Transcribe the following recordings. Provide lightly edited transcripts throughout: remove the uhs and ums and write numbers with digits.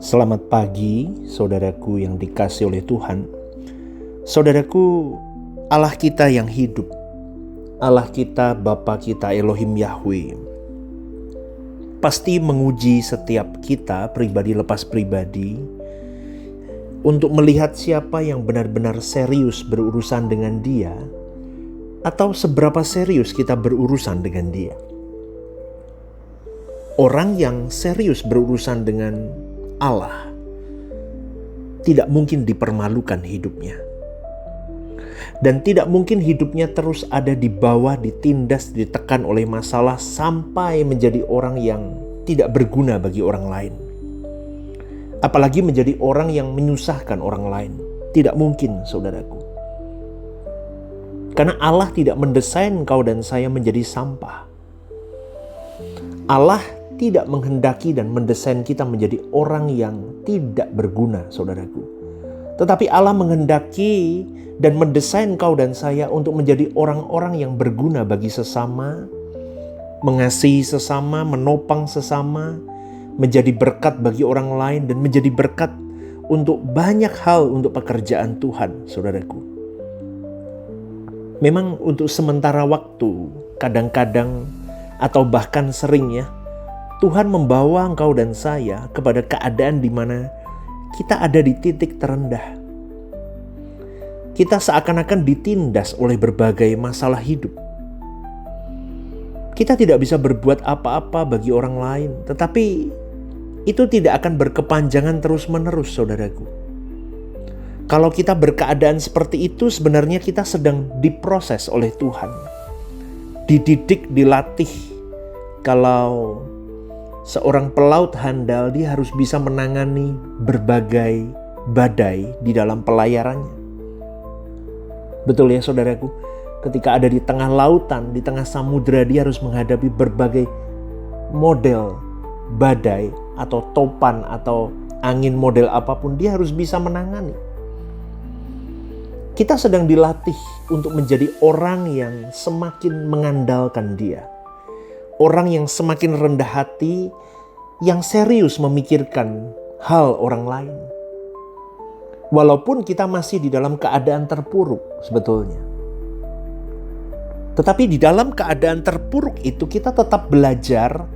Selamat pagi, saudaraku yang dikasihi oleh Tuhan. Saudaraku, Allah kita yang hidup, Allah kita, Bapa kita, Elohim Yahweh, pasti menguji setiap kita, pribadi lepas pribadi, untuk melihat siapa yang benar-benar serius berurusan dengan Dia, atau seberapa serius kita berurusan dengan Dia. Orang yang serius berurusan dengan Allah tidak mungkin dipermalukan hidupnya, dan tidak mungkin hidupnya terus ada di bawah, ditindas, ditekan oleh masalah sampai menjadi orang yang tidak berguna bagi orang lain, apalagi menjadi orang yang menyusahkan orang lain. Tidak mungkin, saudaraku, karena Allah tidak mendesain kau dan saya menjadi sampah. Allah tidak menghendaki dan mendesain kita menjadi orang yang tidak berguna, saudaraku. Tetapi Allah menghendaki dan mendesain kau dan saya untuk menjadi orang-orang yang berguna bagi sesama, mengasihi sesama, menopang sesama, menjadi berkat bagi orang lain, dan menjadi berkat untuk banyak hal untuk pekerjaan Tuhan, saudaraku. Memang untuk sementara waktu, kadang-kadang atau bahkan seringnya, Tuhan membawa engkau dan saya kepada keadaan di mana kita ada di titik terendah. Kita seakan-akan ditindas oleh berbagai masalah hidup. Kita tidak bisa berbuat apa-apa bagi orang lain, tetapi itu tidak akan berkepanjangan terus-menerus, saudaraku. Kalau kita berkeadaan seperti itu, sebenarnya kita sedang diproses oleh Tuhan. Dididik, dilatih. Kalau seorang pelaut handal, dia harus bisa menangani berbagai badai di dalam pelayarannya. Betul ya, saudaraku? Ketika ada di tengah lautan, di tengah samudera, dia harus menghadapi berbagai model badai atau topan atau angin model apapun, dia harus bisa menangani. Kita sedang dilatih untuk menjadi orang yang semakin mengandalkan Dia. Orang yang semakin rendah hati, yang serius memikirkan hal orang lain. Walaupun kita masih di dalam keadaan terpuruk sebetulnya. Tetapi di dalam keadaan terpuruk itu kita tetap belajar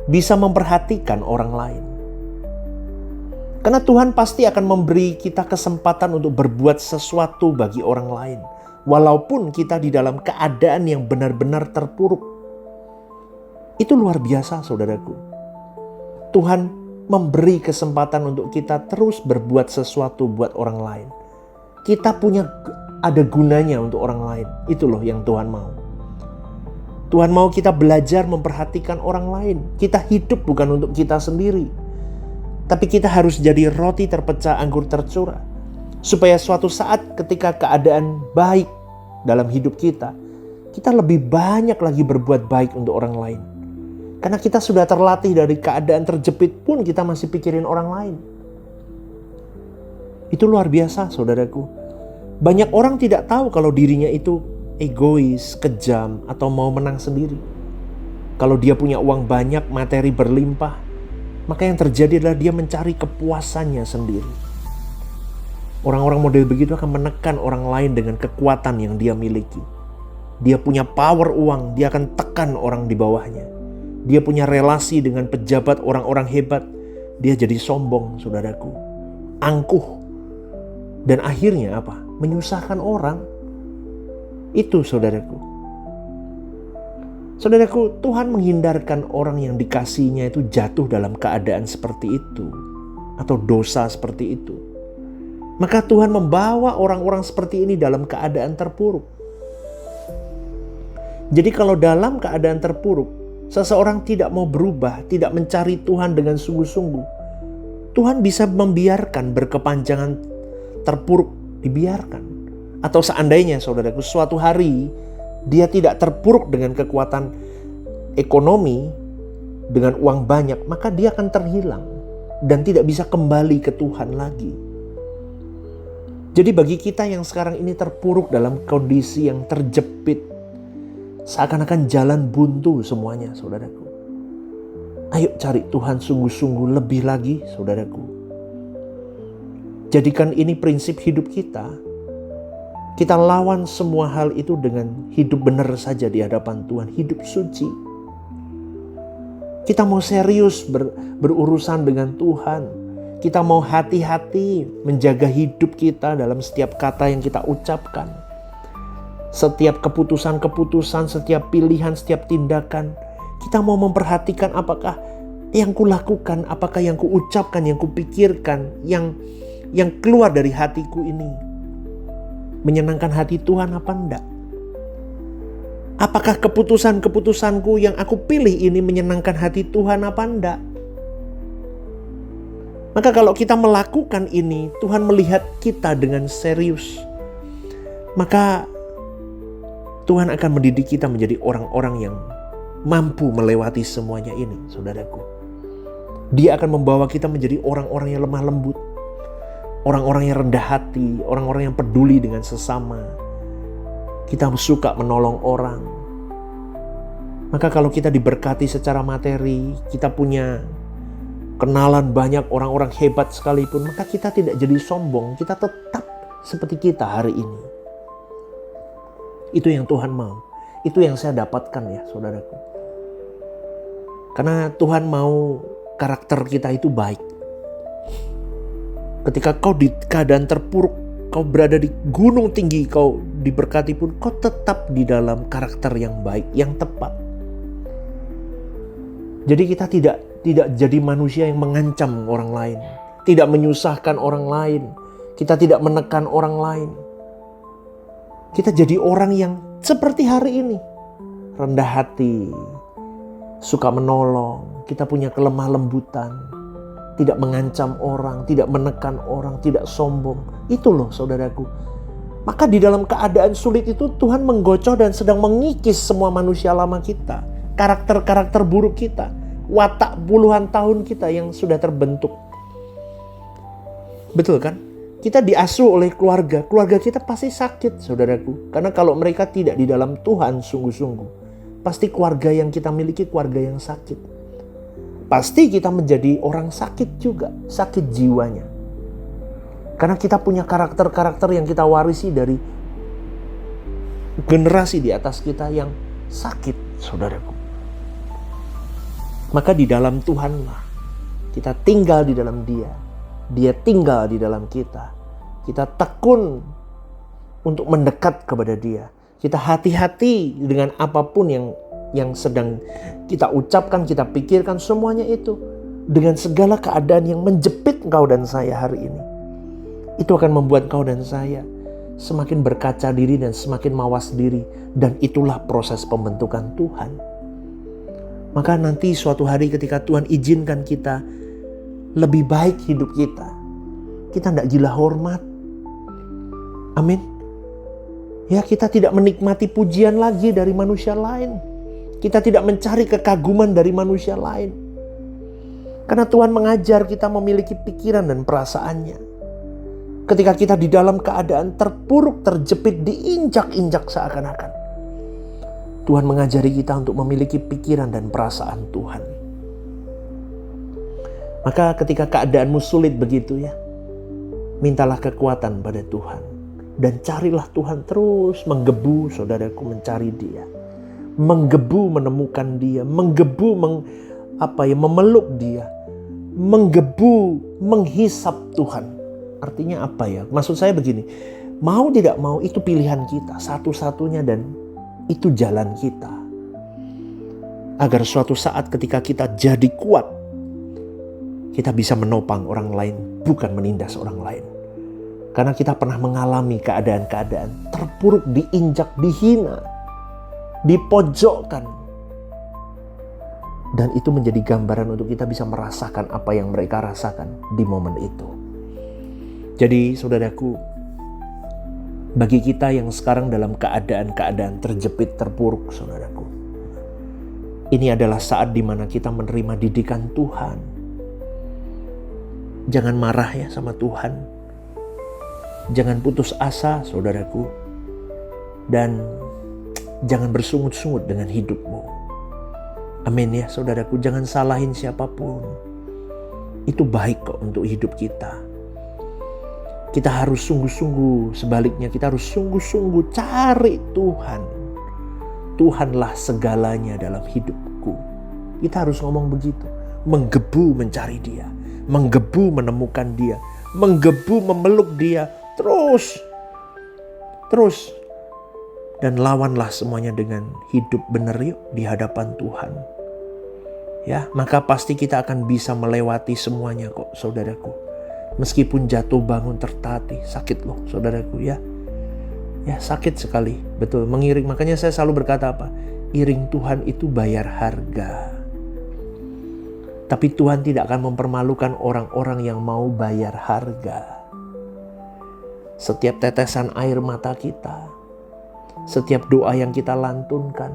bisa memperhatikan orang lain. Karena Tuhan pasti akan memberi kita kesempatan untuk berbuat sesuatu bagi orang lain. Walaupun kita di dalam keadaan yang benar-benar terpuruk. Itu luar biasa, saudaraku. Tuhan memberi kesempatan untuk kita terus berbuat sesuatu buat orang lain. Kita ada gunanya untuk orang lain. Itu loh yang Tuhan mau. Tuhan mau kita belajar memperhatikan orang lain. Kita hidup bukan untuk kita sendiri. Tapi kita harus jadi roti terpecah, anggur tercurah. Supaya suatu saat ketika keadaan baik dalam hidup kita lebih banyak lagi berbuat baik untuk orang lain. Karena kita sudah terlatih dari keadaan terjepit pun kita masih pikirin orang lain. Itu luar biasa, saudaraku. Banyak orang tidak tahu kalau dirinya itu egois, kejam, atau mau menang sendiri. Kalau dia punya uang banyak, materi berlimpah, maka yang terjadi adalah dia mencari kepuasannya sendiri. Orang-orang model begitu akan menekan orang lain dengan kekuatan yang dia miliki. Dia punya power uang, dia akan tekan orang di bawahnya. Dia punya relasi dengan pejabat, orang-orang hebat. Dia jadi sombong, saudaraku. Angkuh. Dan akhirnya apa? Menyusahkan orang. Itu, saudaraku. Saudaraku, Tuhan menghindarkan orang yang dikasihinya itu jatuh dalam keadaan seperti itu. Atau dosa seperti itu. Maka Tuhan membawa orang-orang seperti ini dalam keadaan terpuruk. Jadi kalau dalam keadaan terpuruk, seseorang tidak mau berubah, tidak mencari Tuhan dengan sungguh-sungguh, Tuhan bisa membiarkan berkepanjangan terpuruk, dibiarkan. Atau seandainya, saudaraku, suatu hari dia tidak terpuruk dengan kekuatan ekonomi, dengan uang banyak, maka dia akan terhilang dan tidak bisa kembali ke Tuhan lagi. Jadi bagi kita yang sekarang ini terpuruk dalam kondisi yang terjepit, seakan-akan jalan buntu semuanya, saudaraku. Ayo cari Tuhan sungguh-sungguh lebih lagi, saudaraku. Jadikan ini prinsip hidup kita. Kita lawan semua hal itu dengan hidup benar saja di hadapan Tuhan, hidup suci. Kita mau serius berurusan dengan Tuhan. Kita mau hati-hati menjaga hidup kita dalam setiap kata yang kita ucapkan. Setiap keputusan-keputusan, setiap pilihan, setiap tindakan. Kita mau memperhatikan apakah yang kulakukan, apakah yang kuucapkan, yang kupikirkan, yang keluar dari hatiku ini menyenangkan hati Tuhan apa enggak? Apakah keputusan-keputusanku yang aku pilih ini menyenangkan hati Tuhan apa enggak? Maka kalau kita melakukan ini, Tuhan melihat kita dengan serius. Maka Tuhan akan mendidik kita menjadi orang-orang yang mampu melewati semuanya ini, saudaraku. Dia akan membawa kita menjadi orang-orang yang lemah lembut. Orang-orang yang rendah hati, orang-orang yang peduli dengan sesama. Kita suka menolong orang. Maka kalau kita diberkati secara materi, kita punya kenalan banyak orang-orang hebat sekalipun, maka kita tidak jadi sombong, kita tetap seperti kita hari ini. Itu yang Tuhan mau. Itu yang saya dapatkan ya, saudaraku. Karena Tuhan mau karakter kita itu baik. Ketika kau di keadaan terpuruk, kau berada di gunung tinggi, kau diberkati pun, kau tetap di dalam karakter yang baik, yang tepat. Jadi kita tidak jadi manusia yang mengancam orang lain, tidak menyusahkan orang lain, kita tidak menekan orang lain. Kita jadi orang yang seperti hari ini, rendah hati, suka menolong, kita punya kelemah lembutan. Tidak mengancam orang, tidak menekan orang, tidak sombong. Itu loh saudaraku. Maka di dalam keadaan sulit itu Tuhan menggocoh dan sedang mengikis semua manusia lama kita. Karakter-karakter buruk kita. Watak puluhan tahun kita yang sudah terbentuk. Betul kan? Kita diasuh oleh keluarga. Keluarga kita pasti sakit saudaraku. Karena kalau mereka tidak di dalam Tuhan sungguh-sungguh, pasti keluarga yang kita miliki keluarga yang sakit. Pasti kita menjadi orang sakit juga, sakit jiwanya. Karena kita punya karakter-karakter yang kita warisi dari generasi di atas kita yang sakit, saudaraku. Maka di dalam Tuhanlah kita tinggal di dalam Dia. Dia tinggal di dalam kita. Kita tekun untuk mendekat kepada Dia. Kita hati-hati dengan apapun yang sedang kita ucapkan, kita pikirkan, semuanya itu dengan segala keadaan yang menjepit engkau dan saya hari ini. Itu akan membuat engkau dan saya semakin berkaca diri dan semakin mawas diri. Dan itulah proses pembentukan Tuhan. Maka nanti suatu hari ketika Tuhan izinkan kita lebih baik hidup kita, kita tidak gila hormat. Amin. Ya, kita tidak menikmati pujian lagi dari manusia lain. Kita tidak mencari kekaguman dari manusia lain. Karena Tuhan mengajar kita memiliki pikiran dan perasaannya. Ketika kita di dalam keadaan terpuruk, terjepit, diinjak-injak seakan-akan, Tuhan mengajari kita untuk memiliki pikiran dan perasaan Tuhan. Maka ketika keadaanmu sulit begitu ya, mintalah kekuatan pada Tuhan. Dan carilah Tuhan, terus menggebu saudaraku mencari Dia. Menggebu menemukan Dia, menggebu memeluk Dia, menggebu menghisap Tuhan. Artinya apa ya? Maksud saya begini, mau tidak mau itu pilihan kita satu-satunya dan itu jalan kita. Agar suatu saat ketika kita jadi kuat, kita bisa menopang orang lain, bukan menindas orang lain. Karena kita pernah mengalami keadaan-keadaan terpuruk, diinjak, dihina, dipojokkan. Dan itu menjadi gambaran untuk kita bisa merasakan apa yang mereka rasakan di momen itu. Jadi saudaraku, bagi kita yang sekarang dalam keadaan-keadaan terjepit, terpuruk saudaraku, ini adalah saat dimana kita menerima didikan Tuhan. Jangan marah ya sama Tuhan. Jangan putus asa saudaraku. Dan jangan bersungut-sungut dengan hidupmu. Amin ya saudaraku, jangan salahin siapapun. Itu baik kok untuk hidup kita. Kita harus sungguh-sungguh, sebaliknya kita harus sungguh-sungguh cari Tuhan. Tuhanlah segalanya dalam hidupku. Kita harus ngomong begitu. Menggebu mencari Dia. Menggebu menemukan Dia. Menggebu memeluk Dia. Terus. Dan lawanlah semuanya dengan hidup benar yuk di hadapan Tuhan. Ya, maka pasti kita akan bisa melewati semuanya kok, saudaraku. Meskipun jatuh bangun tertatih, sakit loh saudaraku ya. Ya sakit sekali, betul. Mengiring, makanya saya selalu berkata apa? Iring Tuhan itu bayar harga. Tapi Tuhan tidak akan mempermalukan orang-orang yang mau bayar harga. Setiap tetesan air mata kita, setiap doa yang kita lantunkan,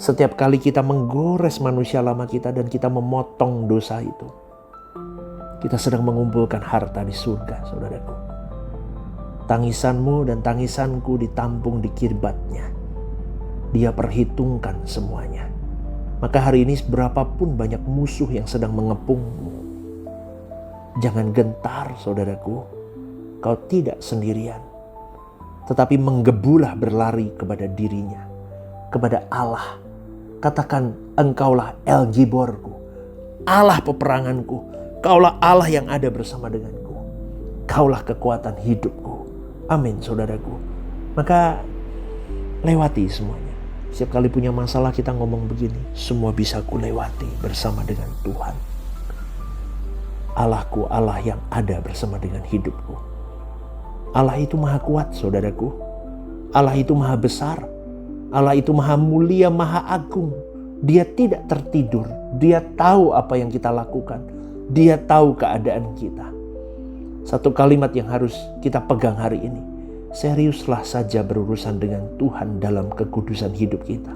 setiap kali kita menggores manusia lama kita dan kita memotong dosa itu, kita sedang mengumpulkan harta di surga, saudaraku. Tangisanmu dan tangisanku ditampung di kirbatnya. Dia perhitungkan semuanya. Maka hari ini berapapun banyak musuh yang sedang mengepungmu, jangan gentar, saudaraku. Kau tidak sendirian. Tetapi menggebulah berlari kepada dirinya, kepada Allah. Katakan, engkaulah El Giborku, Allah peperanganku. Kaulah Allah yang ada bersama denganku. Kaulah kekuatan hidupku. Amin, saudaraku. Maka lewati semuanya. Setiap kali punya masalah kita ngomong begini, semua bisa ku lewati bersama dengan Tuhan. Allahku, Allah yang ada bersama dengan hidupku. Allah itu maha kuat, saudaraku. Allah itu maha besar. Allah itu maha mulia, maha agung. Dia tidak tertidur. Dia tahu apa yang kita lakukan. Dia tahu keadaan kita. Satu kalimat yang harus kita pegang hari ini. Seriuslah saja berurusan dengan Tuhan dalam kekudusan hidup kita.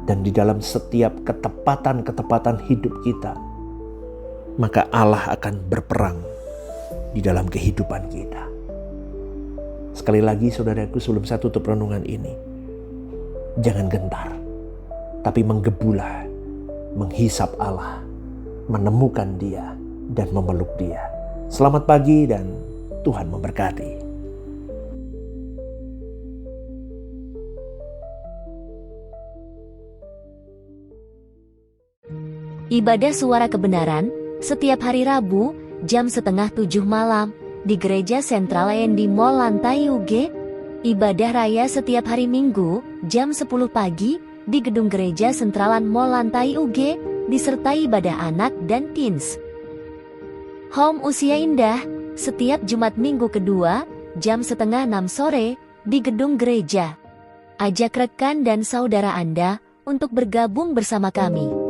Dan di dalam setiap ketepatan-ketepatan hidup kita, maka Allah akan berperang di dalam kehidupan kita. Sekali lagi saudaraku, sebelum saya tutup renungan ini, jangan gentar, tapi menggebulah, menghisap Allah, menemukan Dia dan memeluk Dia. Selamat pagi dan Tuhan memberkati. Ibadah Suara Kebenaran setiap hari Rabu jam 6:30 malam di Gereja Sentral AND Mall lantai UG. Ibadah Raya setiap hari Minggu jam 10 pagi di Gedung Gereja Sentralan Mall lantai UG, disertai ibadah anak dan teens. Home Usia Indah setiap Jumat Minggu kedua jam 5:30 sore di Gedung Gereja. Ajak rekan dan saudara Anda untuk bergabung bersama kami.